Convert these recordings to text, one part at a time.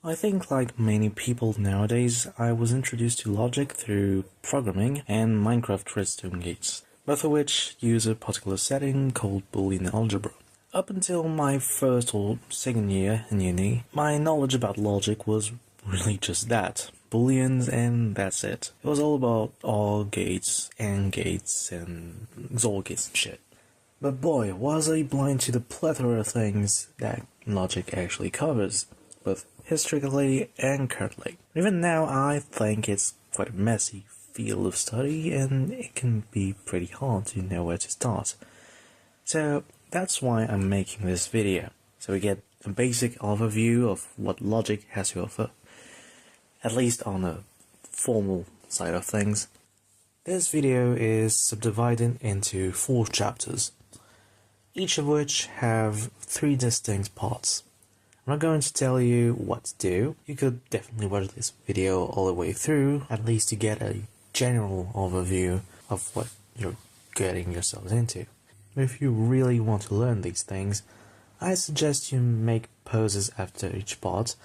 I think like many people nowadays, I was introduced to logic through programming and Minecraft redstone gates, both of which use a particular setting called Boolean algebra. Up until my first or second year in uni, my knowledge about logic was really just that. Booleans and that's it. It was all about OR gates, AND gates, and XOR gates and shit. But boy, was I blind to the plethora of things that logic actually covers, both historically and currently. Even now, I think it's quite a messy field of study, and it can be pretty hard to know where to start. So that's why I'm making this video, so we get a basic overview of what logic has to offer, at least on the formal side of things. This video is subdivided into 4 chapters, each of which have 3 distinct parts. I'm not going to tell you what to do. You could definitely watch this video all the way through, at least to get a general overview of what you're getting yourselves into. If you really want to learn these things, I suggest you make pauses after each part.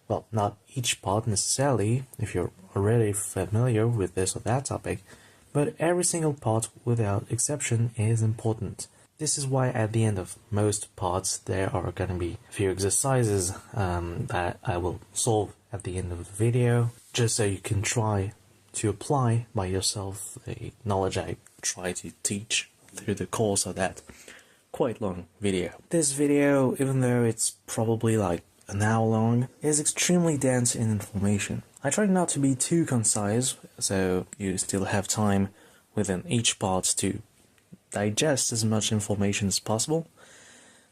Well, not each part necessarily, if you're already familiar with this or that topic, but every single part without exception is important. This is why at the end of most parts there are going to be a few exercises that I will solve at the end of the video, just so you can try to apply by yourself the knowledge I try to teach through the course of that quite long video. This video, even though it's probably like an hour long, is extremely dense in information. I try not to be too concise, so you still have time within each part to digest as much information as possible,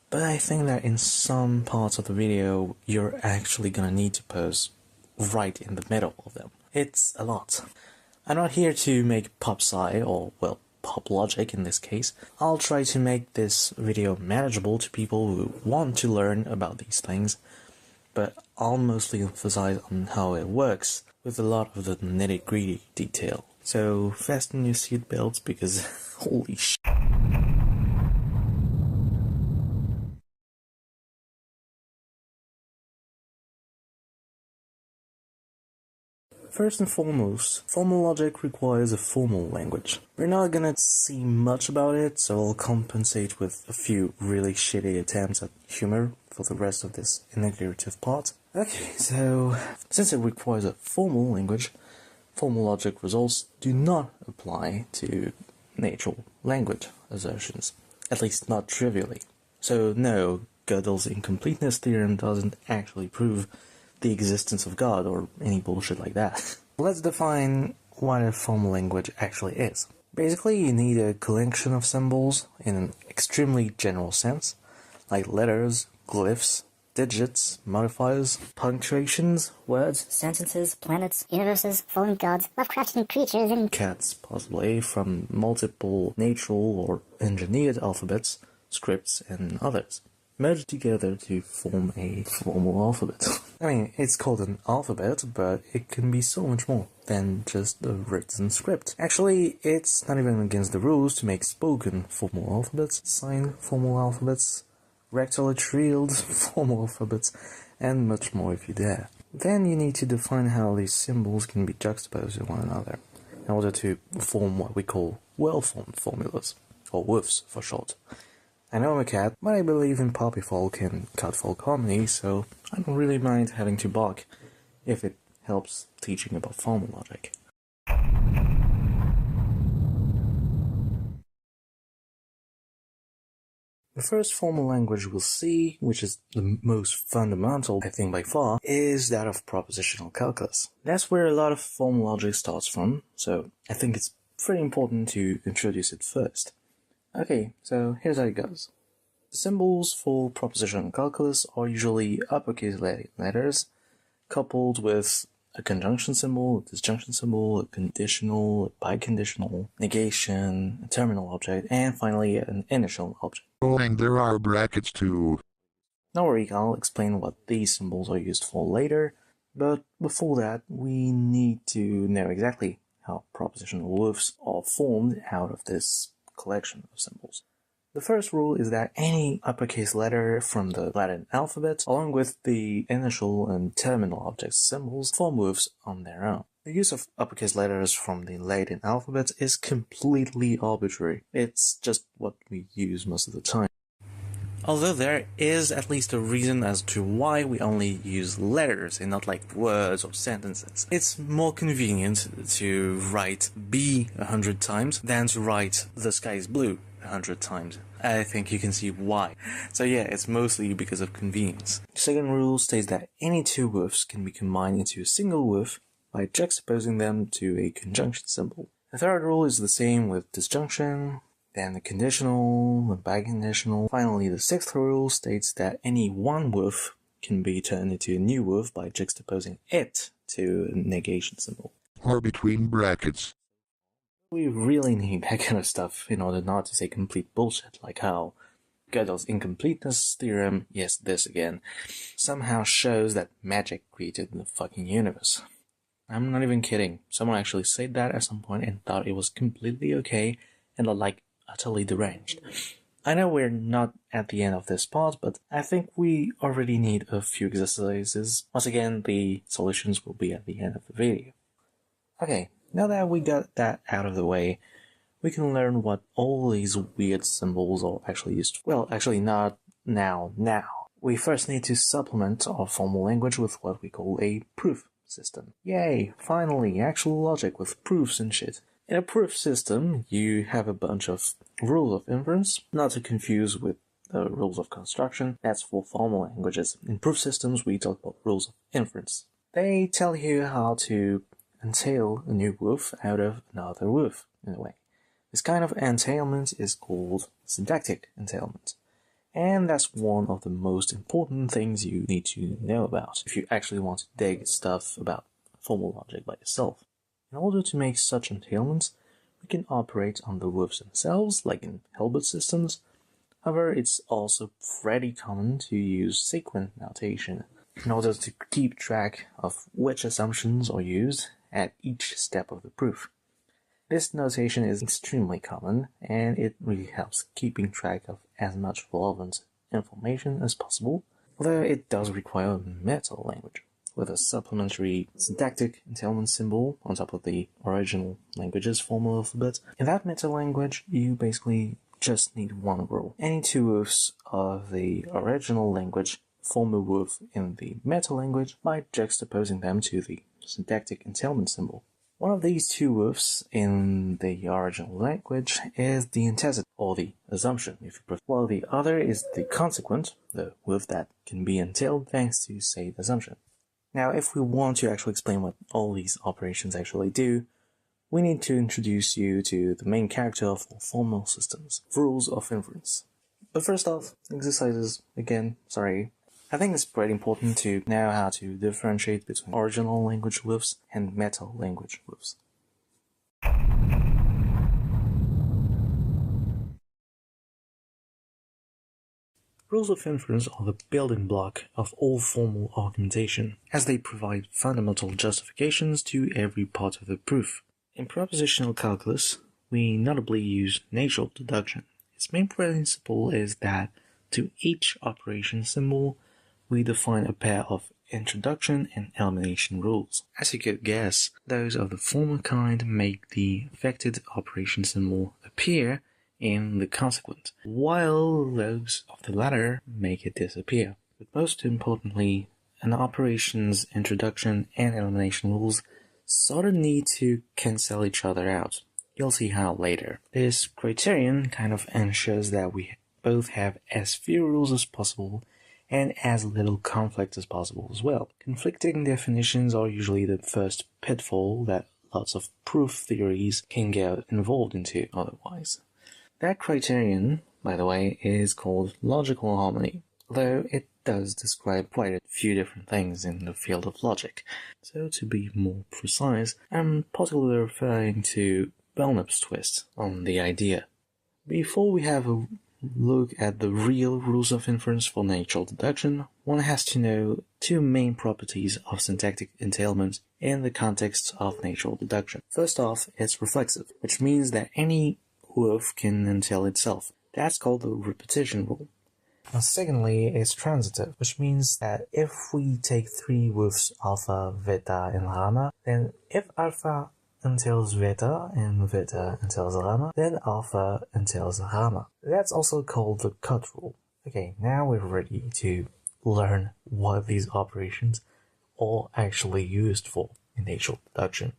but I think that in some parts of the video you're actually gonna need to pause right in the middle of them. It's a lot. I'm not here to make pop sci, or well, pop logic in this case. I'll try to make this video manageable to people who want to learn about these things, but I'll mostly emphasize on how it works with a lot of the nitty-gritty detail. So fasten your seatbelts, because holy shit. First and foremost, formal logic requires a formal language. We're not gonna see much about it, so I'll compensate with a few really shitty attempts at humor for the rest of this integrative part. Okay, so since it requires a formal language, formal logic results do not apply to natural language assertions, at least not trivially. So no, Gödel's incompleteness theorem doesn't actually prove the existence of God or any bullshit like that. Let's define what a formal language actually is. Basically, you need a collection of symbols in an extremely general sense, like letters, glyphs, digits, modifiers, punctuations, words, sentences, planets, universes, fallen gods, Lovecraftian creatures, and cats, possibly, from multiple natural or engineered alphabets, scripts, and others, merged together to form a formal alphabet. I mean, it's called an alphabet, but it can be so much more than just a written script. Actually, it's not even against the rules to make spoken formal alphabets, signed formal alphabets, rectilineated formal alphabets, and much more if you dare. Then you need to define how these symbols can be juxtaposed to one another in order to form what we call well-formed formulas, or WOFs for short. I know I'm a cat, but I believe in puppy folk and cat folk harmony, so I don't really mind having to bark if it helps teaching about formal logic. The first formal language we'll see, which is the most fundamental, I think by far, is that of propositional calculus. That's where a lot of formal logic starts from, so I think it's pretty important to introduce it first. Okay, so here's how it goes. The symbols for propositional calculus are usually uppercase letters, coupled with a conjunction symbol, a disjunction symbol, a conditional, a biconditional, negation, a terminal object, and finally an initial object. Oh, and there are brackets too. No worry, I'll explain what these symbols are used for later, but before that, we need to know exactly how propositional WOFs are formed out of this collection of symbols. The first rule is that any uppercase letter from the Latin alphabet, along with the initial and terminal objects symbols, form woofs on their own. The use of uppercase letters from the Latin alphabet is completely arbitrary. It's just what we use most of the time. Although there is at least a reason as to why we only use letters and not like words or sentences. It's more convenient to write B 100 times than to write the sky is blue 100 times. I think you can see why. So yeah, it's mostly because of convenience. The second rule states that any two woofs can be combined into a single woof by juxtaposing them to a conjunction symbol. The third rule is the same with disjunction, then the conditional, the biconditional. Finally, the sixth rule states that any one woof can be turned into a new woof by juxtaposing it to a negation symbol. Or between brackets. We really need that kind of stuff in order not to say complete bullshit, like how Gödel's incompleteness theorem, yes, this again, somehow shows that magic created the fucking universe. I'm not even kidding. Someone actually said that at some point and thought it was completely okay and like utterly deranged. I know we're not at the end of this part, but I think we already need a few exercises. Once again, the solutions will be at the end of the video. Okay, now that we got that out of the way, we can learn what all these weird symbols are actually used for. Well, actually not now. We first need to supplement our formal language with what we call a proof system. Yay, finally, actual logic with proofs and shit. In a proof system, you have a bunch of rules of inference, not to confuse with the rules of construction. That's for formal languages. In proof systems, we talk about rules of inference. They tell you how to entail a new woof out of another woof, in a way. This kind of entailment is called syntactic entailment. And that's one of the most important things you need to know about if you actually want to dig stuff about formal logic by yourself. In order to make such entailments, we can operate on the woofs themselves, like in Hilbert systems. However, it's also pretty common to use sequent notation in order to keep track of which assumptions are used at each step of the proof. This notation is extremely common, and it really helps keeping track of as much relevant information as possible, although it does require a meta language, with a supplementary syntactic entailment symbol on top of the original language's formal alphabet. In that meta language, you basically just need one rule. Any two woofs of the original language form a woof in the meta language by juxtaposing them to the syntactic entailment symbol. One of these two woofs in the original language is the antecedent, or the assumption, if you prefer, while the other is the consequent, the woof that can be entailed thanks to said assumption. Now, if we want to actually explain what all these operations actually do, we need to introduce you to the main character of all formal systems, rules of inference. But first off, exercises, again, sorry. I think it's pretty important to know how to differentiate between original language woofs and meta language woofs. Rules of inference are the building block of all formal argumentation, as they provide fundamental justifications to every part of the proof. In propositional calculus, we notably use natural deduction. Its main principle is that to each operation symbol, we define a pair of introduction and elimination rules. As you could guess, those of the former kind make the affected operation symbol appear in the consequent, while those of the latter make it disappear. But most importantly, an operation's introduction and elimination rules sort of need to cancel each other out. You'll see how later. This criterion kind of ensures that we both have as few rules as possible and as little conflict as possible as well. Conflicting definitions are usually the first pitfall that lots of proof theories can get involved into otherwise. That criterion, by the way, is called logical harmony, though it does describe quite a few different things in the field of logic. So to be more precise, I'm particularly referring to Belknap's twist on the idea. Before we have a look at the real rules of inference for natural deduction, one has to know two main properties of syntactic entailment in the context of natural deduction. First off, it's reflexive, which means that any woof can entail itself. That's called the repetition rule. Now, secondly, it's transitive, which means that if we take three with alpha, beta, and gamma, then if alpha entails beta and beta entails gamma, then alpha entails gamma. That's also called the cut rule. Okay, now we're ready to learn what these operations are actually used for in natural deduction.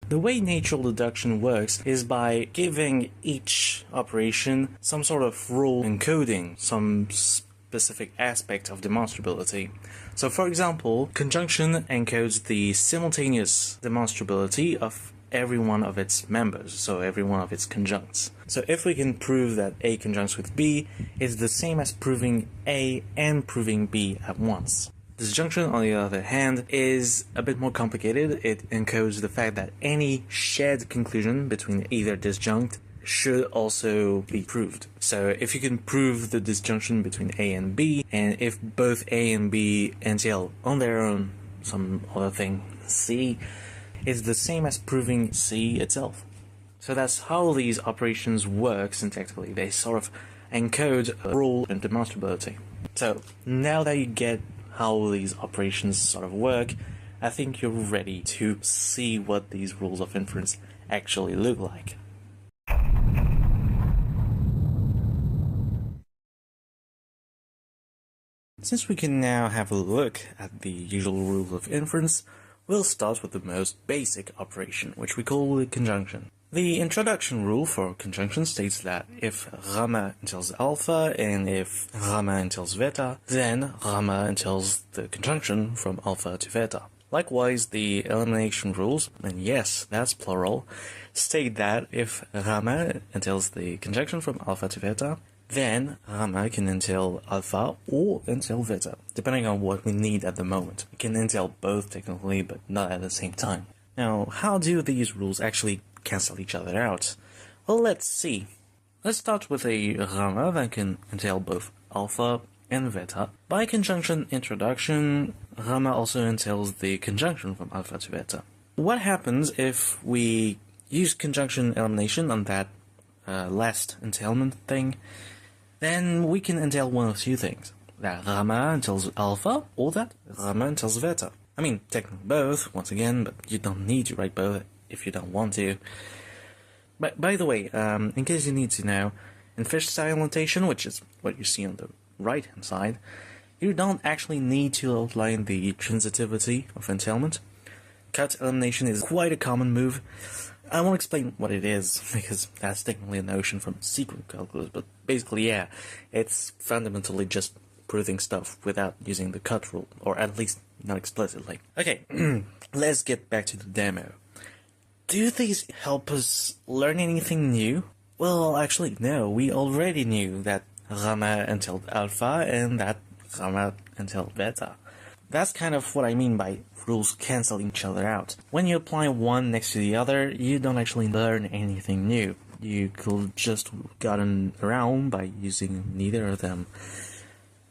The way natural deduction works is by giving each operation some sort of rule encoding some specific aspect of demonstrability. So for example, conjunction encodes the simultaneous demonstrability of every one of its members, so every one of its conjuncts. So if we can prove that A conjuncts with B, it's the same as proving A and proving B at once. Disjunction, on the other hand, is a bit more complicated. It encodes the fact that any shared conclusion between either disjunct should also be proved. So if you can prove the disjunction between A and B, and if both A and B entail on their own some other thing, C, it's the same as proving C itself. So that's how these operations work syntactically. They sort of encode a rule and demonstrability. So now that you get how these operations sort of work, I think you're ready to see what these rules of inference actually look like. Since we can now have a look at the usual rules of inference, we'll start with the most basic operation, which we call the conjunction. The introduction rule for conjunction states that if gamma entails alpha and if gamma entails beta, then gamma entails the conjunction from alpha to beta. Likewise, the elimination rules, and yes, that's plural, state that if gamma entails the conjunction from alpha to beta, then gamma can entail alpha or entail beta, depending on what we need at the moment. It can entail both technically, but not at the same time. Now, how do these rules actually cancel each other out? Well, let's see. Let's start with a gamma that can entail both alpha and beta. By conjunction introduction, gamma also entails the conjunction from alpha to beta. What happens if we use conjunction elimination on that last entailment thing? Then we can entail one of two things. That gamma entails alpha, or that gamma entails beta. I mean, technically both, once again, but you don't need to write both if you don't want to. But by the way, in case you need to know, in fish-style notation, which is what you see on the right-hand side, you don't actually need to outline the transitivity of entailment. Cut elimination is quite a common move. I won't explain what it is, because that's technically a notion from secret calculus, but basically, yeah, it's fundamentally just proving stuff without using the cut rule, or at least not explicitly. Okay, let's get back to the demo. Do these help us learn anything new? Well, actually, no, we already knew that gamma entailed alpha and that gamma entailed beta. That's kind of what I mean by rules canceling each other out. When you apply one next to the other, you don't actually learn anything new. You could just gotten around by using neither of them.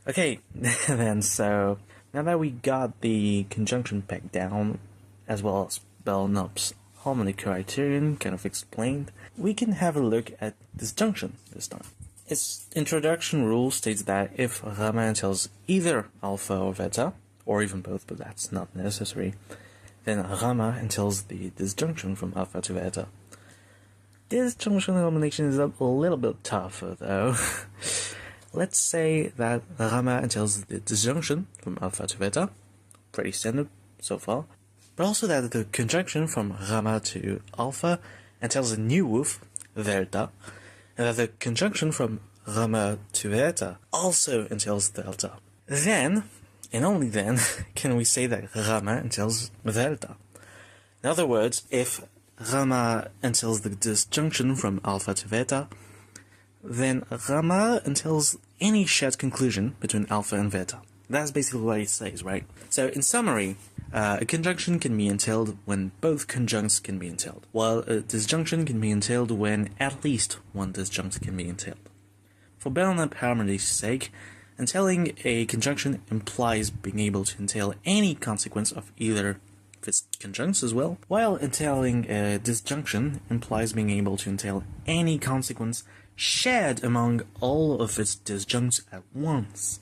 Okay, then, so now that we got the conjunction peg down, as well as Bell-Knopp's harmonic criterion kind of explained, we can have a look at disjunction this time. Its introduction rule states that if gamma entails either alpha or beta, or even both, but that's not necessary, then gamma entails the disjunction from alpha to beta. Disjunction elimination is a little bit tougher, though. Let's say that gamma entails the disjunction from alpha to beta, pretty standard so far, but also that the conjunction from gamma to alpha entails a new wolf, delta, and that the conjunction from gamma to beta also entails delta. Then, and only then, can we say that gamma entails delta. In other words, if gamma entails the disjunction from alpha to beta, then gamma entails any shared conclusion between alpha and beta. That's basically what it says, right? So in summary, a conjunction can be entailed when both conjuncts can be entailed, while a disjunction can be entailed when at least one disjunct can be entailed. For Bell-Knapp harmony's sake, entailing a conjunction implies being able to entail any consequence of either if it's conjuncts as well, while entailing a disjunction implies being able to entail any consequence shared among all of its disjuncts at once.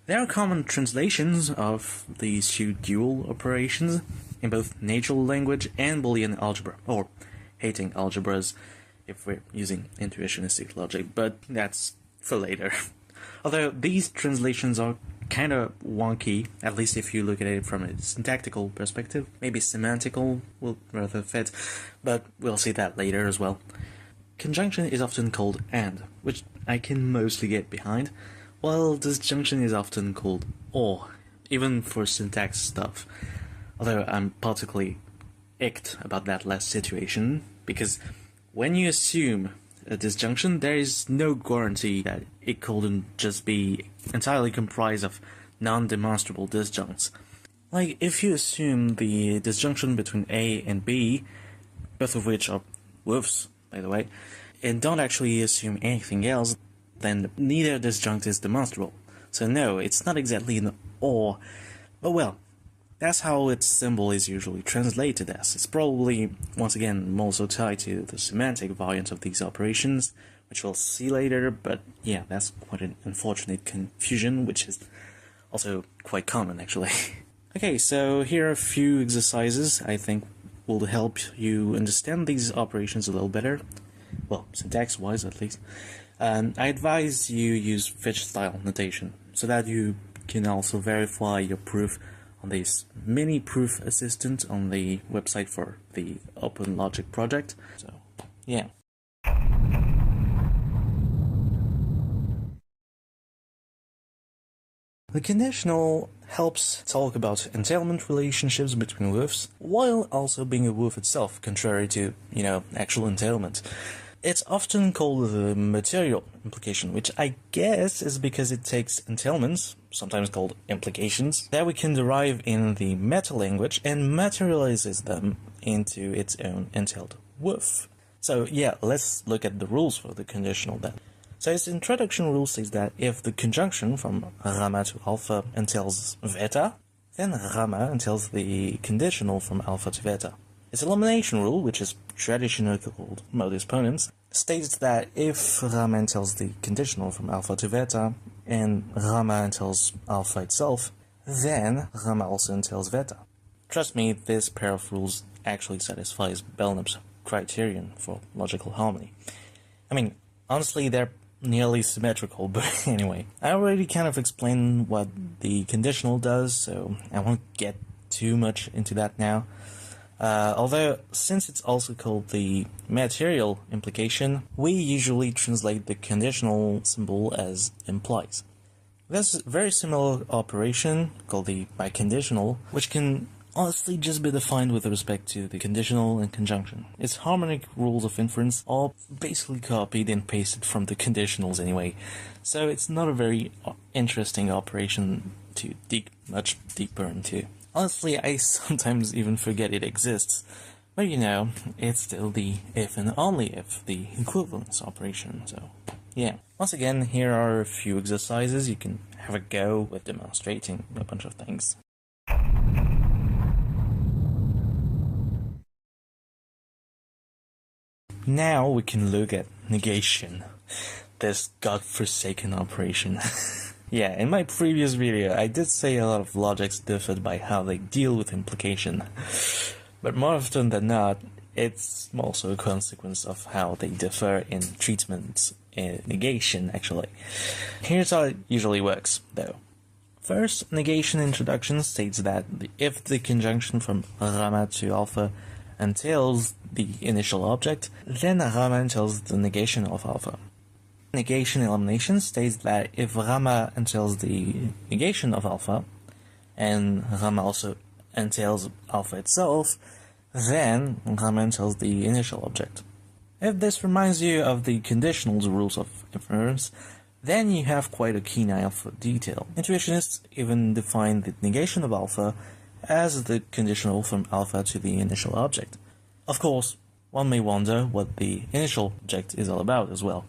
There are common translations of these two dual operations in both natural language and Boolean algebra, or hating algebras if we're using intuitionistic logic, but that's for later. Although these translations are kinda wonky, at least if you look at it from a syntactical perspective. Maybe semantical will rather fit, but we'll see that later as well. Conjunction is often called AND, which I can mostly get behind, while disjunction is often called OR, even for syntax stuff. Although I'm particularly icked about that last situation, because when you assume a disjunction, there is no guarantee that it couldn't just be entirely comprised of non-demonstrable disjuncts. Like, if you assume the disjunction between A and B, both of which are woofs, by the way, and don't actually assume anything else, then neither disjunct is demonstrable. So no, it's not exactly an OR, but well, that's how its symbol is usually translated as. It's probably, once again, also tied to the semantic variant of these operations, which we'll see later, but yeah, that's quite an unfortunate confusion, which is also quite common, actually. Okay, so here are a few exercises I think will help you understand these operations a little better. Well, syntax-wise, at least. I advise you use fetch-style notation, so that you can also verify your proof on this mini proof assistant on the website for the Open Logic project. So, yeah. The conditional helps talk about entailment relationships between woofs, while also being a woof itself, contrary to, actual entailment. It's often called the material implication, which I guess is because it takes entailments, sometimes called implications, that we can derive in the meta language and materializes them into its own entailed woof. So yeah, let's look at the rules for the conditional then. So its introduction rule says that if the conjunction from gamma to alpha entails beta, then gamma entails the conditional from alpha to beta. Its elimination rule, which is traditionally called modus ponens, states that if gamma entails the conditional from alpha to beta, and gamma entails alpha itself, then gamma also entails beta. Trust me, this pair of rules actually satisfies Belknap's criterion for logical harmony. I mean, honestly, they're nearly symmetrical, but anyway. I already kind of explained what the conditional does, so I won't get too much into that now. Although, since it's also called the material implication, we usually translate the conditional symbol as implies. There's a very similar operation called the biconditional, which can honestly just be defined with respect to the conditional and conjunction. Its harmonic rules of inference are basically copied and pasted from the conditionals anyway, so it's not a very interesting operation to dig much deeper into. Honestly, I sometimes even forget it exists, but it's still the if and only if, the equivalence operation, so yeah. Once again, here are a few exercises you can have a go with demonstrating a bunch of things. Now we can look at negation, this godforsaken operation. Yeah, in my previous video, I did say a lot of logics differed by how they deal with implication, but more often than not, it's also a consequence of how they differ in treatment and negation, actually. Here's how it usually works, though. First, negation introduction states that if the conjunction from gamma to alpha entails the initial object, then gamma entails the negation of alpha. Negation elimination states that if gamma entails the negation of alpha, and gamma also entails alpha itself, then gamma entails the initial object. If this reminds you of the conditional's rules of inference, then you have quite a keen eye for detail. Intuitionists even define the negation of alpha as the conditional from alpha to the initial object. Of course, one may wonder what the initial object is all about as well.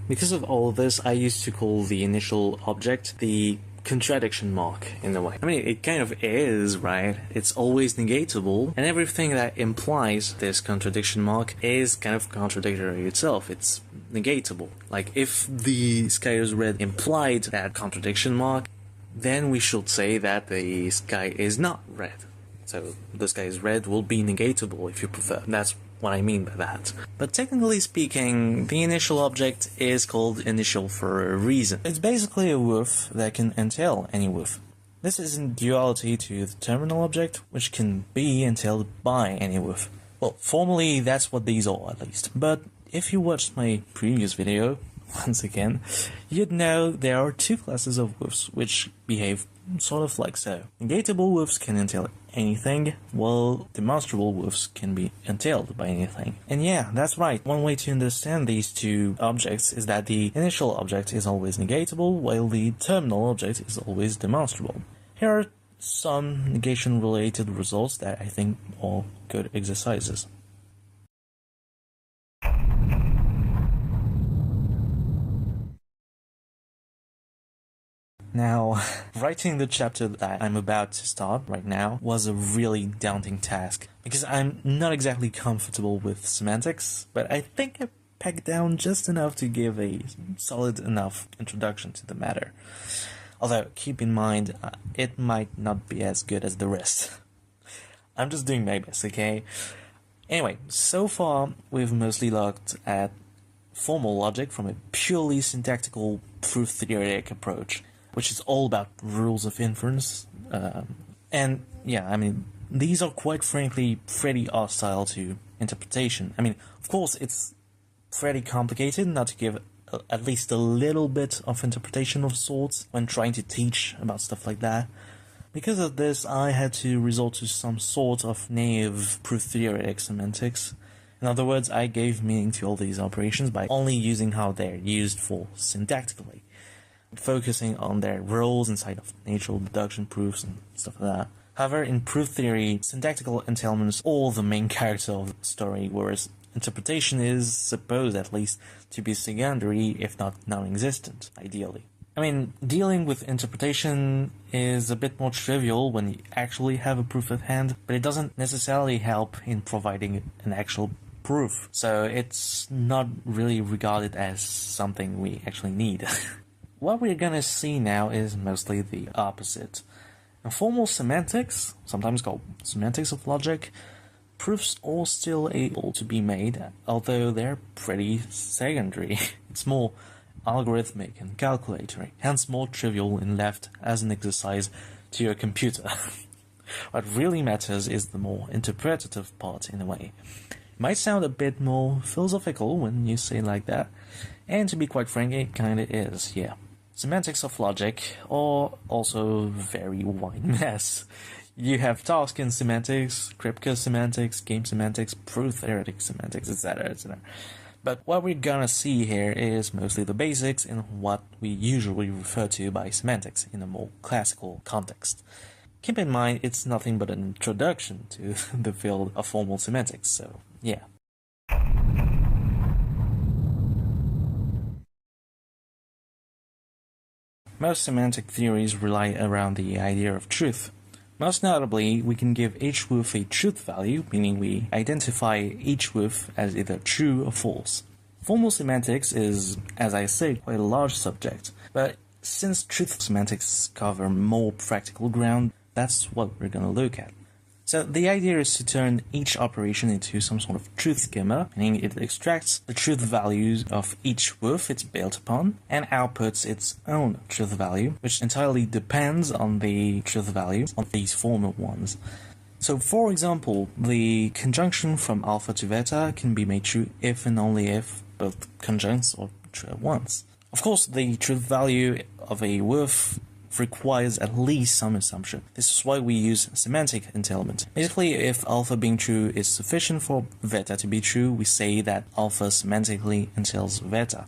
Because of all of this, I used to call the initial object the contradiction mark in a way. I mean, it kind of is, right? It's always negatable, and everything that implies this contradiction mark is kind of contradictory itself. It's negatable. Like, if the sky is red implied that contradiction mark, then we should say that the sky is not red. So the sky is red will be negatable if you prefer. That's what I mean by that. But technically speaking, the initial object is called initial for a reason. It's basically a woof that can entail any woof. This is in duality to the terminal object, which can be entailed by any woof. Well, formally that's what these are, at least. But if you watched my previous video, once again, you'd know there are two classes of woofs which behave sort of like so. Negatable woofs can entail anything, while demonstrable woofs can be entailed by anything. And yeah, that's right. One way to understand these two objects is that the initial object is always negatable, while the terminal object is always demonstrable. Here are some negation-related results that I think are good exercises. Now, writing the chapter that I'm about to start right now was a really daunting task, because I'm not exactly comfortable with semantics, but I think I pegged down just enough to give a solid enough introduction to the matter. Although, keep in mind, it might not be as good as the rest. I'm just doing my best, okay? Anyway, so far we've mostly looked at formal logic from a purely syntactical proof-theoretic approach, which is all about rules of inference, and yeah, I mean, these are quite frankly pretty hostile to interpretation. I mean, of course, it's pretty complicated not to give at least a little bit of interpretation of sorts when trying to teach about stuff like that. Because of this, I had to resort to some sort of naive proof-theoretic semantics. In other words, I gave meaning to all these operations by only using how they're used for syntactically, focusing on their roles inside of natural deduction proofs and stuff like that. However, in proof theory, syntactical entailments are the main character of the story, whereas interpretation is supposed at least to be secondary, if not non-existent, ideally. I mean, dealing with interpretation is a bit more trivial when you actually have a proof at hand, but it doesn't necessarily help in providing an actual proof, so it's not really regarded as something we actually need. What we're gonna see now is mostly the opposite. In formal semantics, sometimes called semantics of logic, proofs are still able to be made, although they're pretty secondary. It's more algorithmic and calculatory, hence more trivial and left as an exercise to your computer. What really matters is the more interpretative part, in a way. It might sound a bit more philosophical when you say it like that, and to be quite frank, it kinda is, yeah. Semantics of logic are also a very wide mess. You have Tarskian semantics, Kripke semantics, game semantics, proof-theoretic semantics, etc., etc. But what we're gonna see here is mostly the basics in what we usually refer to by semantics in a more classical context. Keep in mind, it's nothing but an introduction to the field of formal semantics, so yeah. Most semantic theories rely around the idea of truth. Most notably, we can give each woof a truth value, meaning we identify each woof as either true or false. Formal semantics is, as I said, quite a large subject, but since truth semantics cover more practical ground, that's what we're gonna look at. So the idea is to turn each operation into some sort of truth schema, meaning it extracts the truth values of each woof it's built upon, and outputs its own truth value, which entirely depends on the truth values of these former ones. So for example, the conjunction from alpha to beta can be made true if and only if both conjuncts are true at once. Of course, the truth value of a woof requires at least some assumption. This is why we use semantic entailment. Basically, if alpha being true is sufficient for beta to be true, we say that alpha semantically entails beta.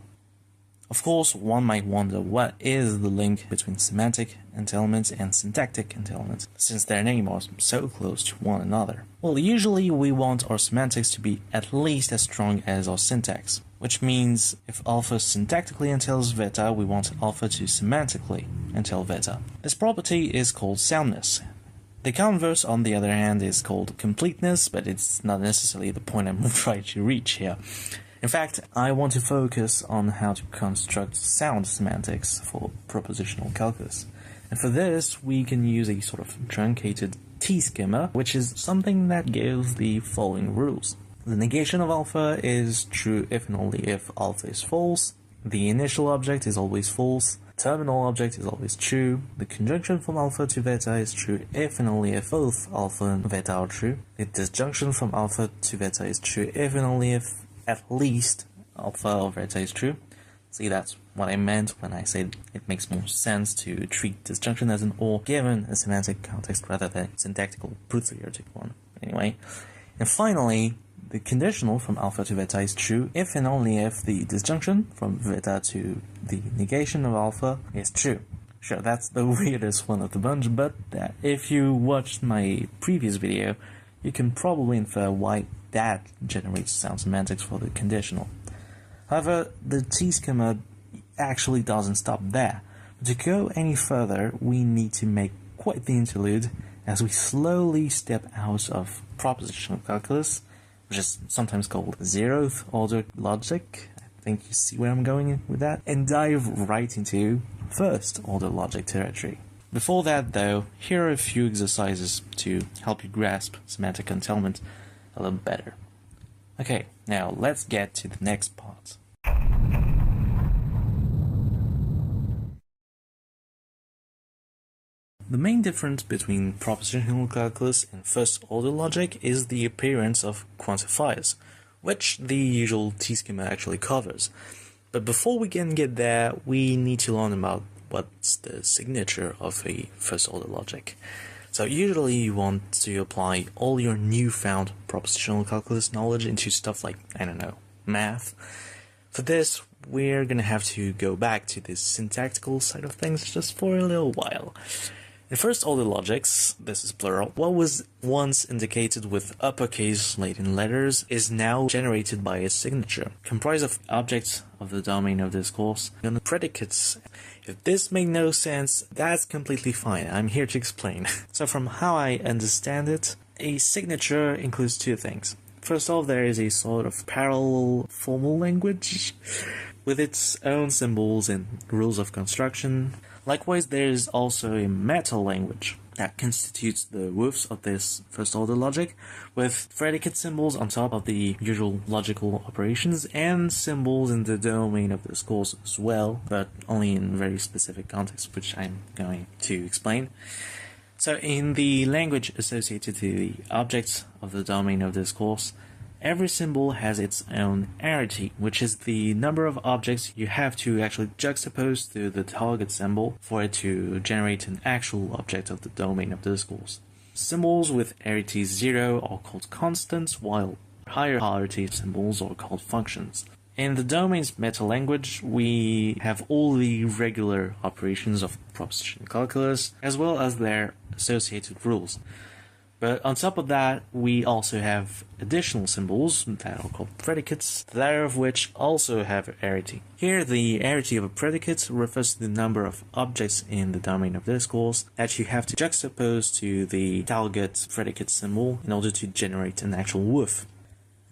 Of course, one might wonder what is the link between semantic entailment and syntactic entailment, since their names are so close to one another. Well, usually we want our semantics to be at least as strong as our syntax. which means if alpha syntactically entails beta, we want alpha to semantically entail beta. This property is called soundness. The converse, on the other hand, is called completeness, but it's not necessarily the point I'm trying to reach here. In fact, I want to focus on how to construct sound semantics for propositional calculus. And for this, we can use a sort of truncated T-schema, which is something that gives the following rules. The negation of alpha is true if and only if alpha is false. The initial object is always false. Terminal object is always true. The conjunction from alpha to beta is true if and only if both alpha and beta are true. The disjunction from alpha to beta is true if and only if at least alpha or beta is true. See, that's what I meant when I said it makes more sense to treat disjunction as an OR given a semantic context rather than a syntactical brute-theoretic one. Anyway, and finally, the conditional from alpha to beta is true if and only if the disjunction from beta to the negation of alpha is true. Sure, that's the weirdest one of the bunch, but if you watched my previous video, you can probably infer why that generates sound semantics for the conditional. However, the T-schema actually doesn't stop there. But to go any further, we need to make quite the interlude as we slowly step out of propositional calculus, which is sometimes called zeroth order logic. I think you see where I'm going with that, and dive right into first order logic territory. Before that, though, here are a few exercises to help you grasp semantic entailment a little better. Okay, now let's get to the next part. The main difference between propositional calculus and first-order logic is the appearance of quantifiers, which the usual T-schema actually covers. But before we can get there, we need to learn about what's the signature of a first-order logic. So usually you want to apply all your newfound propositional calculus knowledge into stuff like, I don't know, math. For this, we're gonna have to go back to the syntactical side of things just for a little while. In first-order logics, this is plural, what was once indicated with uppercase Latin letters is now generated by a signature, comprised of objects of the domain of discourse and predicates. If this made no sense, that's completely fine, I'm here to explain. So from how I understand it, a signature includes two things. First off, there is a sort of parallel formal language with its own symbols and rules of construction. Likewise, there is also a meta language that constitutes the woofs of this first-order logic, with predicate symbols on top of the usual logical operations and symbols in the domain of discourse as well, but only in very specific contexts, which I'm going to explain. So in the language associated to the objects of the domain of discourse, every symbol has its own arity, which is the number of objects you have to actually juxtapose to the target symbol for it to generate an actual object of the domain of discourse. Symbols with arity 0 are called constants, while higher arity symbols are called functions. In the domain's meta-language, we have all the regular operations of propositional calculus, as well as their associated rules. But on top of that, we also have additional symbols that are called predicates, the latter of which also have arity. Here, the arity of a predicate refers to the number of objects in the domain of discourse that you have to juxtapose to the target predicate symbol in order to generate an actual woof.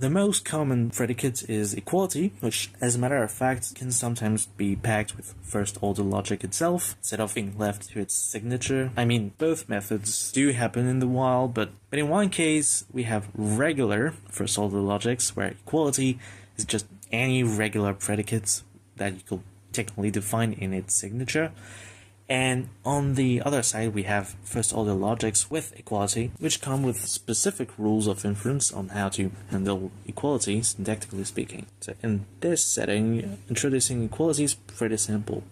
The most common predicate is equality, which, as a matter of fact, can sometimes be packed with first-order logic itself, instead of being left to its signature. I mean, both methods do happen in the wild, but in one case, we have regular first-order logics, where equality is just any regular predicate that you could technically define in its signature. And on the other side, we have first-order logics with equality, which come with specific rules of inference on how to handle equality, syntactically speaking. So in this setting, introducing equality is pretty simple.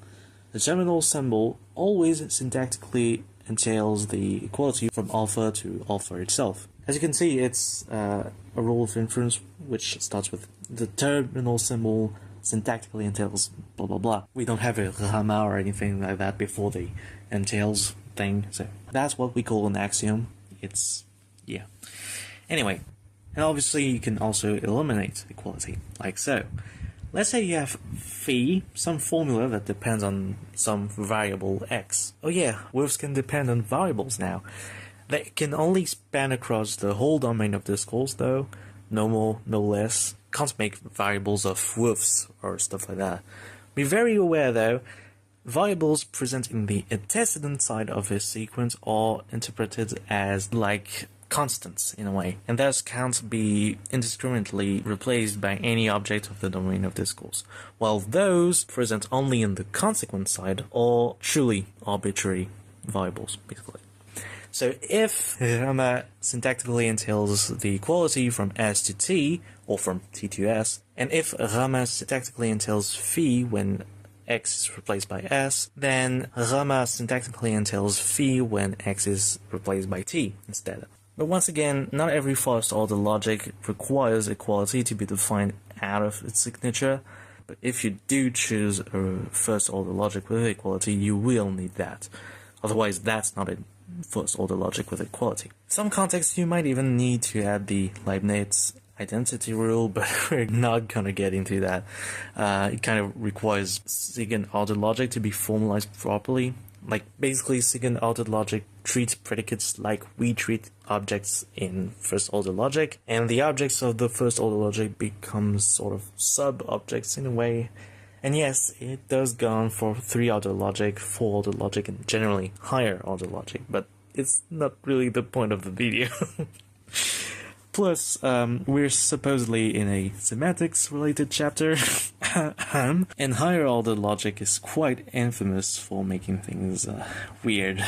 The terminal symbol always syntactically entails the equality from alpha to alpha itself. As you can see, it's a rule of inference which starts with the terminal symbol syntactically entails blah blah blah. We don't have a rama or anything like that before the entails thing, so that's what we call an axiom. Yeah. Anyway, and obviously you can also eliminate equality, like so. Let's say you have phi, some formula that depends on some variable x. Oh yeah, widths can depend on variables now. They can only span across the whole domain of discourse though, no more, no less. Can't make variables of widths or stuff like that. Be very aware though, variables present in the antecedent side of a sequence are interpreted as like constants in a way, and thus can't be indiscriminately replaced by any object of the domain of discourse, while those present only in the consequent side are truly arbitrary variables, basically. So if gamma syntactically entails the equality from S to T, or from T to S, and if gamma syntactically entails phi when x is replaced by s, then gamma syntactically entails phi when x is replaced by t instead. But once again, not every first-order logic requires equality to be defined out of its signature, but if you do choose a first-order logic with equality, you will need that. Otherwise, that's not a first-order logic with equality. In some contexts, you might even need to add the Leibniz identity rule, but we're not gonna get into that. It kind of requires second-order logic to be formalized properly. Like, basically, second-order logic treats predicates like we treat objects in first-order logic, and the objects of the first-order logic become sort of sub-objects in a way. And yes, it does go on for 3-order logic, 4-order logic, and generally higher-order logic, but it's not really the point of the video. Plus, we're supposedly in a semantics-related chapter, and higher-order logic is quite infamous for making things weird.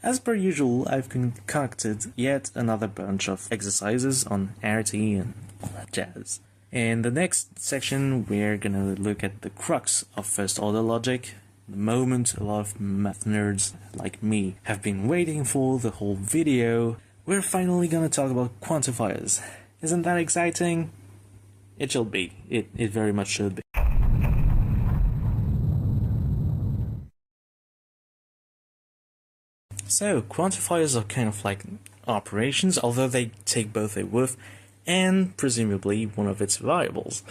As per usual, I've concocted yet another bunch of exercises on arity and all that jazz. In the next section, we're gonna look at the crux of first-order logic, the moment a lot of math nerds like me have been waiting for the whole video. We're finally gonna talk about quantifiers. Isn't that exciting? It should be. It very much should be. So, quantifiers are kind of like operations, although they take both a width and presumably one of its variables,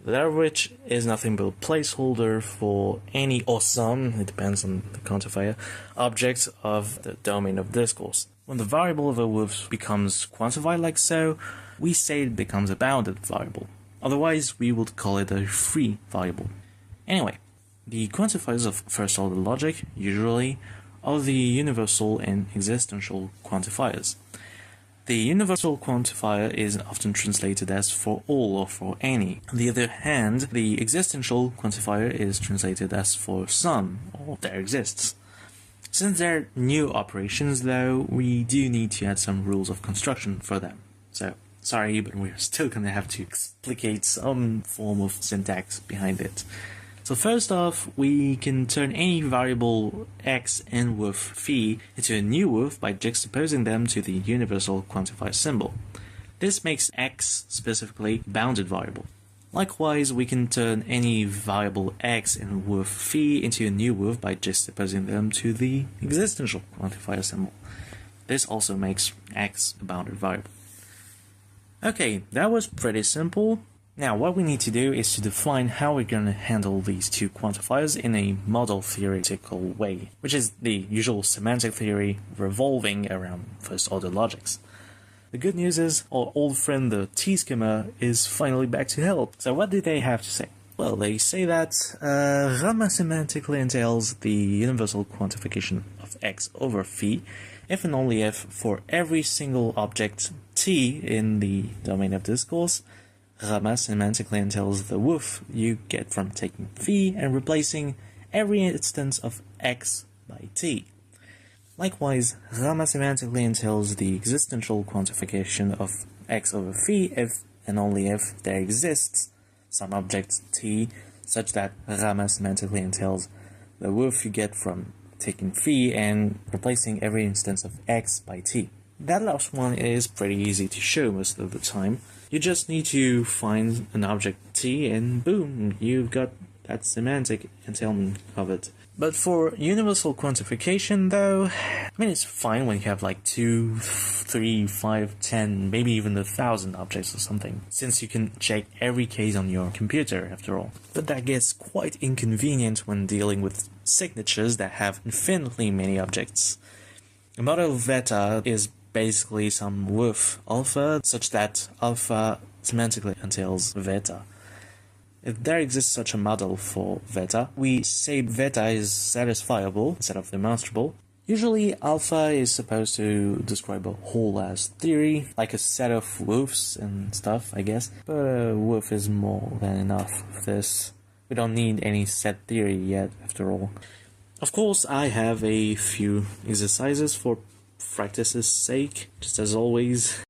that which is nothing but a placeholder for any or some, it depends on the quantifier, objects of the domain of discourse. When the variable of a width becomes quantified like so, we say it becomes a bounded variable. Otherwise, we would call it a free variable. Anyway, the quantifiers of first-order logic, usually, are the universal and existential quantifiers. The universal quantifier is often translated as for all or for any. On the other hand, the existential quantifier is translated as for some, or there exists. Since they're new operations though, we do need to add some rules of construction for them. So, sorry, but we're still gonna have to explicate some form of syntax behind it. So first off, we can turn any variable x in with phi into a new width by juxtaposing them to the universal quantifier symbol. This makes x specifically a bounded variable. Likewise, we can turn any variable x in with phi into a new width by juxtaposing them to the existential quantifier symbol. This also makes x a bounded variable. Okay, that was pretty simple. Now, what we need to do is to define how we're going to handle these two quantifiers in a model theoretical way, which is the usual semantic theory revolving around first-order logics. The good news is, our old friend the T-schema is finally back to help. So what do they have to say? Well, they say that gamma semantically entails the universal quantification of x over phi, if and only if, for every single object t in the domain of discourse, gamma semantically entails the width you get from taking phi and replacing every instance of x by t. Likewise, gamma semantically entails the existential quantification of x over phi if and only if there exists some object t such that gamma semantically entails the width you get from taking phi and replacing every instance of x by t. That last one is pretty easy to show most of the time. You just need to find an object t and boom, you've got that semantic entailment of it. But for universal quantification though, I mean it's fine when you have like 2, 3, 5, 10, maybe even 1,000 objects or something, since you can check every case on your computer after all. But that gets quite inconvenient when dealing with signatures that have infinitely many objects. A model V.III is basically some with alpha such that alpha semantically entails V.III. If there exists such a model for V.III, we say V.III is satisfiable instead of demonstrable. Usually alpha is supposed to describe a whole as theory, like a set of woofs and stuff, I guess. But a woof is more than enough for this. We don't need any set theory yet, after all. Of course, I have a few exercises for practice's sake, just as always.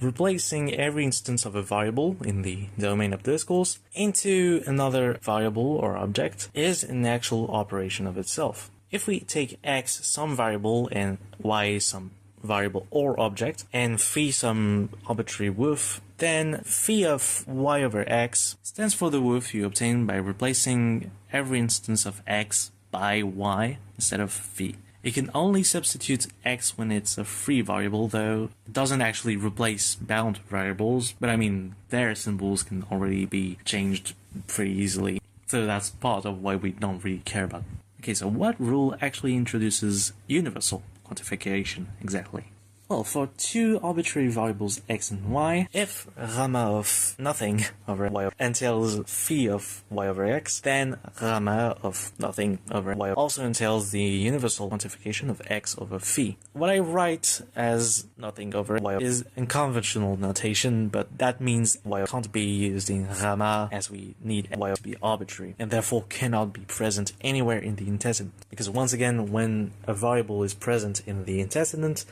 Replacing every instance of a variable in the domain of discourse into another variable or object is an actual operation of itself. If we take x some variable and y some variable or object and phi some arbitrary woof, then phi of y over x stands for the woof you obtain by replacing every instance of x by y instead of phi. It can only substitute x when it's a free variable, though it doesn't actually replace bound variables, but I mean, their symbols can already be changed pretty easily, so that's part of why we don't really care about it. Okay, so what rule actually introduces universal quantification exactly? Well, for two arbitrary variables x and y, if gamma of nothing over y entails phi of y over x, then gamma of nothing over y also entails the universal quantification of x over phi. What I write as nothing over y is unconventional notation, but that means y can't be used in gamma as we need y to be arbitrary, and therefore cannot be present anywhere in the antecedent. Because once again, when a variable is present in the antecedent,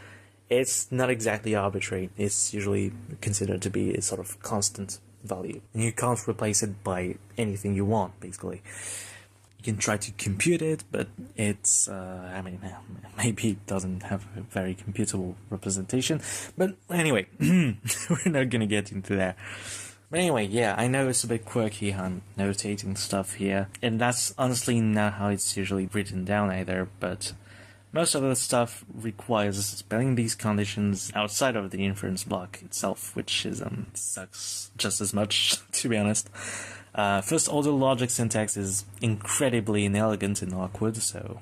it's not exactly arbitrary. It's usually considered to be a sort of constant value. And you can't replace it by anything you want, basically. You can try to compute it, but it's, I mean, maybe it doesn't have a very computable representation. But anyway, we're not gonna get into that. But anyway, yeah, I know it's a bit quirky on notating stuff here, and that's honestly not how it's usually written down either, but most of the stuff requires spelling these conditions outside of the inference block itself, which is sucks just as much, to be honest. First order logic syntax is incredibly inelegant and awkward, so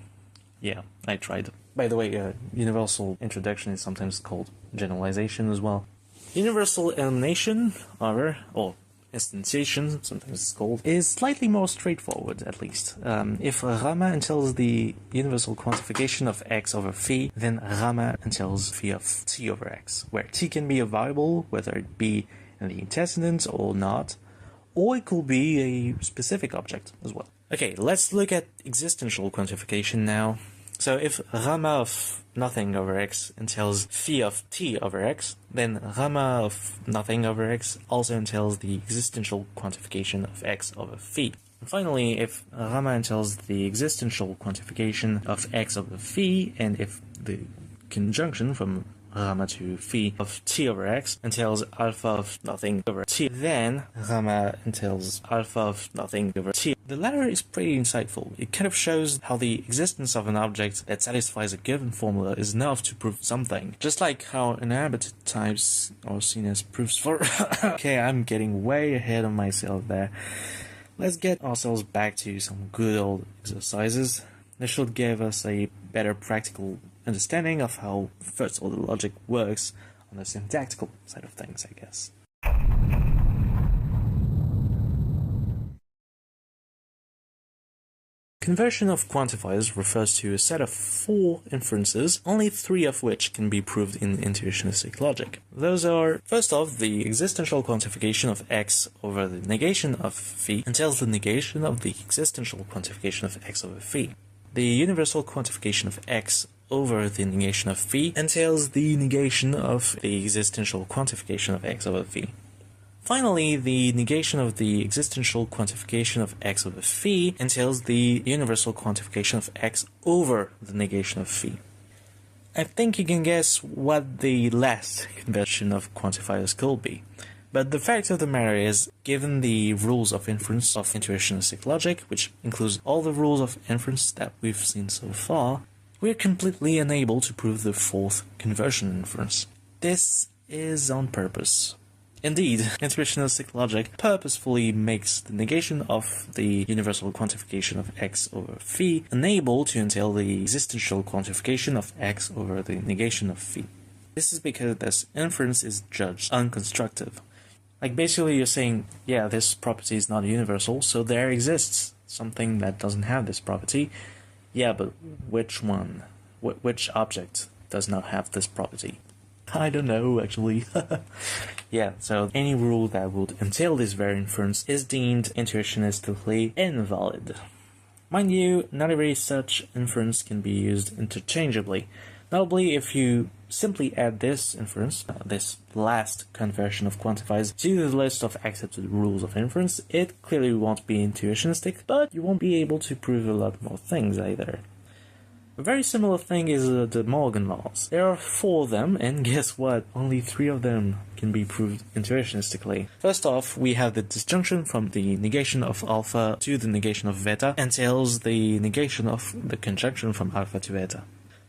yeah, I tried. By the way, universal introduction is sometimes called generalization as well. Universal elimination, however, or instantiation, sometimes it's called, is slightly more straightforward, at least. If gamma entails the universal quantification of x over phi, then gamma entails phi of t over x, where t can be a variable, whether it be in the antecedent or not, or it could be a specific object as well. Okay, let's look at existential quantification now. So if gamma of nothing over x entails phi of t over x, then gamma of nothing over x also entails the existential quantification of x over phi. And finally, if gamma entails the existential quantification of x over phi, and if the conjunction from gamma to phi of t over x entails alpha of nothing over t, then gamma entails alpha of nothing over t. The latter is pretty insightful. It kind of shows how the existence of an object that satisfies a given formula is enough to prove something. Just like how inhabited types are seen as proofs for... Okay, I'm getting way ahead of myself there. Let's get ourselves back to some good old exercises. This should give us a better practical understanding of how first order logic works on the syntactical side of things, I guess. Conversion of quantifiers refers to a set of 4 inferences, only 3 of which can be proved in intuitionistic logic. Those are, first off, the existential quantification of x over the negation of phi entails the negation of the existential quantification of x over phi. The universal quantification of x over the negation of phi entails the negation of the existential quantification of x over phi. Finally, the negation of the existential quantification of x over phi entails the universal quantification of x over the negation of phi. I think you can guess what the last conversion of quantifiers could be. But the fact of the matter is, given the rules of inference of intuitionistic logic, which includes all the rules of inference that we've seen so far, we're completely unable to prove the fourth conversion inference. This is on purpose. Indeed, intuitionistic logic purposefully makes the negation of the universal quantification of x over phi unable to entail the existential quantification of x over the negation of phi. This is because this inference is judged unconstructive. Like basically you're saying, yeah, this property is not universal, so there exists something that doesn't have this property. Yeah, but which one? Which object does not have this property? I don't know, actually. Yeah, so any rule that would entail this very inference is deemed intuitionistically invalid. Mind you, not every such inference can be used interchangeably. Notably, if you simply add this inference, this last conversion of quantifiers, to the list of accepted rules of inference, it clearly won't be intuitionistic, but you won't be able to prove a lot more things either. A very similar thing is the Morgan laws. There are 4 of them, and guess what? Only 3 of them can be proved intuitionistically. First off, we have the disjunction from the negation of alpha to the negation of beta entails the negation of the conjunction from alpha to beta.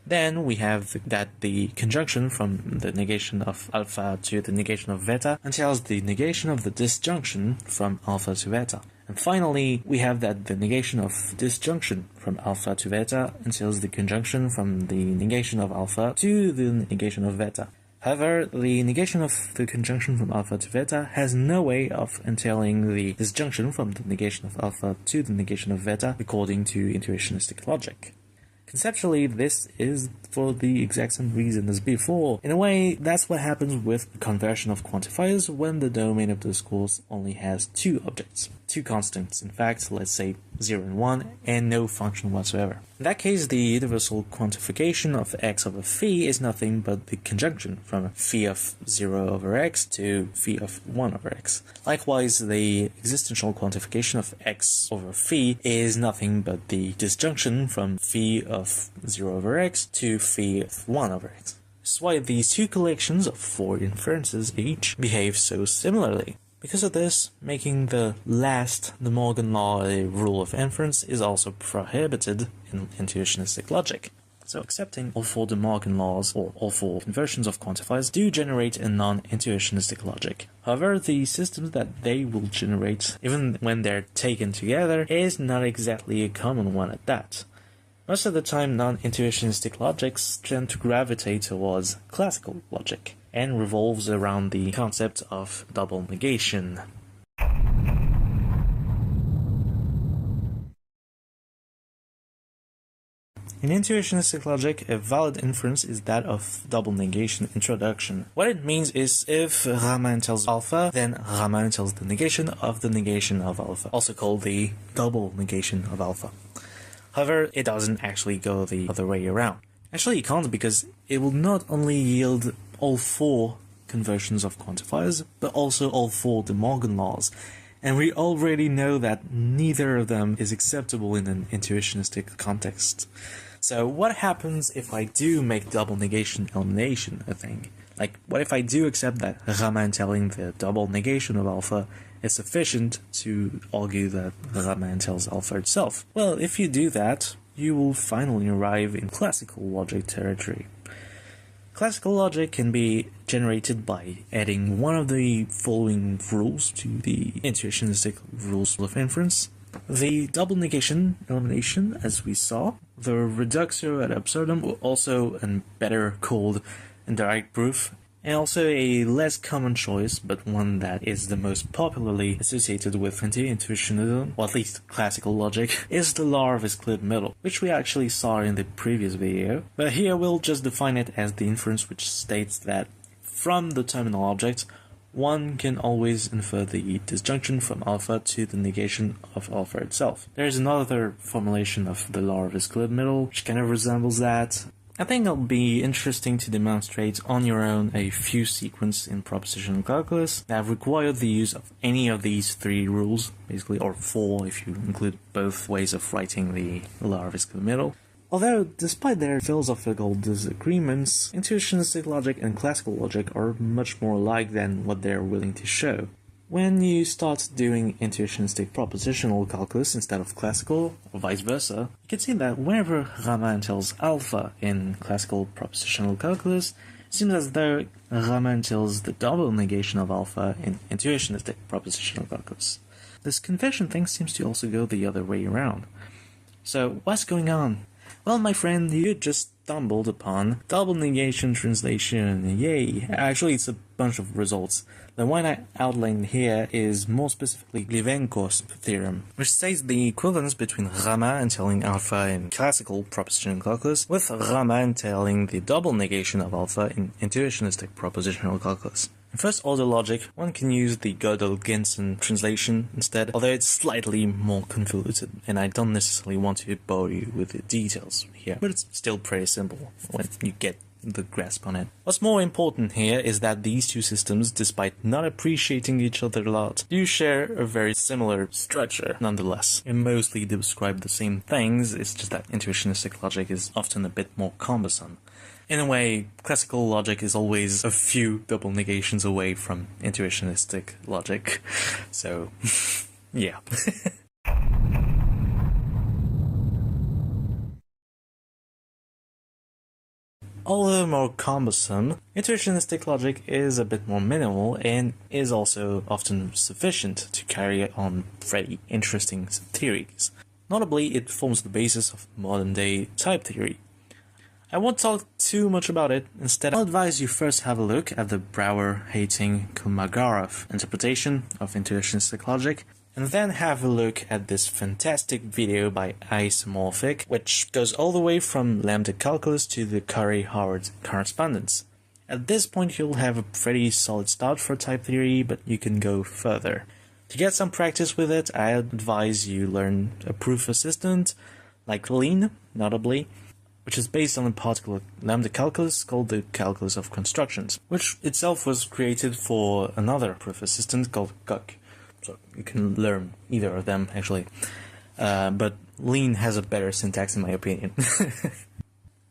Then we have that the conjunction from the negation of alpha to the negation of beta entails the negation of the disjunction from alpha to beta. And finally, we have that the negation of disjunction from alpha to beta entails the conjunction from the negation of alpha to the negation of beta. However, the negation of the conjunction from alpha to beta has no way of entailing the disjunction from the negation of alpha to the negation of beta according to intuitionistic logic. Conceptually, this is for the exact same reason as before. In a way, that's what happens with the conversion of quantifiers when the domain of the discourse only has 2 objects, 2 constants, in fact, let's say 0 and 1, and no function whatsoever. In that case, the universal quantification of x over phi is nothing but the conjunction from phi of 0 over x to phi of 1 over x. Likewise, the existential quantification of x over phi is nothing but the disjunction from phi of 0 over x to phi of 1 over x. This is why these 2 collections of 4 inferences each behave so similarly. Because of this, making the Morgan law a rule of inference is also prohibited in intuitionistic logic. So accepting all 4 De Morgan laws, or all 4 conversions of quantifiers, do generate a non-intuitionistic logic. However, the systems that they will generate, even when they're taken together, is not exactly a common one at that. Most of the time, non-intuitionistic logics tend to gravitate towards classical logic, and revolves around the concept of double negation. In intuitionistic logic, a valid inference is that of double negation introduction. What it means is if gamma entails alpha, then gamma entails the negation of alpha, also called the double negation of alpha. However, it doesn't actually go the other way around. Actually, it can't, because it will not only yield all 4 conversions of quantifiers, but also all 4 De Morgan laws. And we already know that neither of them is acceptable in an intuitionistic context. So what happens if I do make double negation elimination a thing? Like, what if I do accept that gamma entailing the double negation of alpha is sufficient to argue that gamma entails alpha itself? Well, if you do that, you will finally arrive in classical logic territory. Classical logic can be generated by adding one of the following rules to the intuitionistic rules of inference. The double negation elimination, as we saw, the reductio ad absurdum, also and better called indirect proof, and also a less common choice, but one that is the most popularly associated with anti-intuitionism, or at least classical logic, is the law of excluded middle, which we actually saw in the previous video, but here we'll just define it as the inference which states that from the terminal object, one can always infer the disjunction from alpha to the negation of alpha itself. There is another formulation of the law of excluded middle, which kind of resembles that. I think it'll be interesting to demonstrate on your own a few sequences in propositional calculus that require the use of any of these 3 rules, basically, or 4 if you include both ways of writing the law of excluded middle. Although, despite their philosophical disagreements, intuitionistic logic and classical logic are much more alike than what they're willing to show. When you start doing intuitionistic propositional calculus instead of classical, or vice versa, you can see that whenever Gamma entails alpha in classical propositional calculus, it seems as though Gamma entails the double negation of alpha in intuitionistic propositional calculus. This convention thing seems to also go the other way around. So, what's going on? Well, my friend, you just stumbled upon double negation translation. Yay! Actually, it's a bunch of results. The one I outlined here is more specifically Glivenko's theorem, which states the equivalence between Gamma entailing alpha in classical propositional calculus with Gamma entailing the double negation of alpha in intuitionistic propositional calculus. In first-order logic, one can use the Gödel-Ginson translation instead, although it's slightly more convoluted, and I don't necessarily want to bore you with the details here, but it's still pretty simple when you get the grasp on it. What's more important here is that these two systems, despite not appreciating each other a lot, do share a very similar structure nonetheless. They mostly describe the same things, it's just that intuitionistic logic is often a bit more cumbersome. In a way, classical logic is always a few double negations away from intuitionistic logic. So, yeah. Although more cumbersome, intuitionistic logic is a bit more minimal and is also often sufficient to carry on very interesting theories. Notably, it forms the basis of modern-day type theory. I won't talk too much about it. Instead, I'll advise you first have a look at the Brouwer-Hating-Kolmogorov interpretation of intuitionistic logic, and then have a look at this fantastic video by Isomorphic, which goes all the way from lambda calculus to the Curry-Howard correspondence. At this point, you'll have a pretty solid start for type theory, but you can go further. To get some practice with it, I advise you learn a proof assistant, like Lean, notably, which is based on a particular lambda calculus called the calculus of constructions, which itself was created for another proof assistant called Coq. So you can learn either of them, actually. But Lean has a better syntax in my opinion.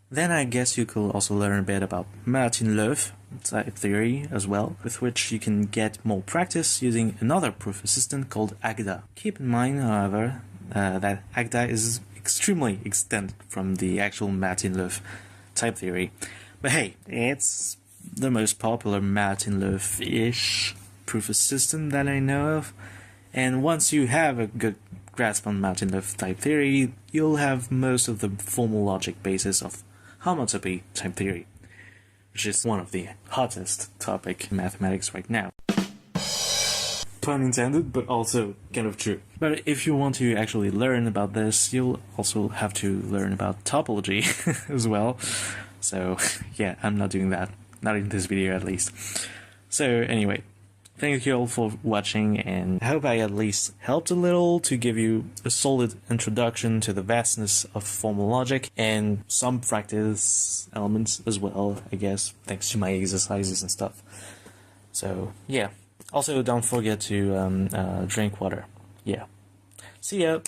Then I guess you could also learn a bit about Martin-Löf type theory as well, with which you can get more practice using another proof assistant called Agda. Keep in mind, however, that Agda is extremely extended from the actual Martin-Löf type theory. But hey, it's the most popular Martin-Löf-ish proof assistant that I know of, and once you have a good grasp on Martin-Löf type theory, you'll have most of the formal logic basis of homotopy type theory, which is one of the hottest topic in mathematics right now. Pun intended, but also kind of true. But if you want to actually learn about this, you'll also have to learn about topology as well. So yeah, I'm not doing that. Not in this video at least. So anyway, thank you all for watching, and I hope I at least helped a little to give you a solid introduction to the vastness of formal logic and some practice elements as well, I guess, thanks to my exercises and stuff. So yeah. Also, don't forget to drink water. Yeah. See ya!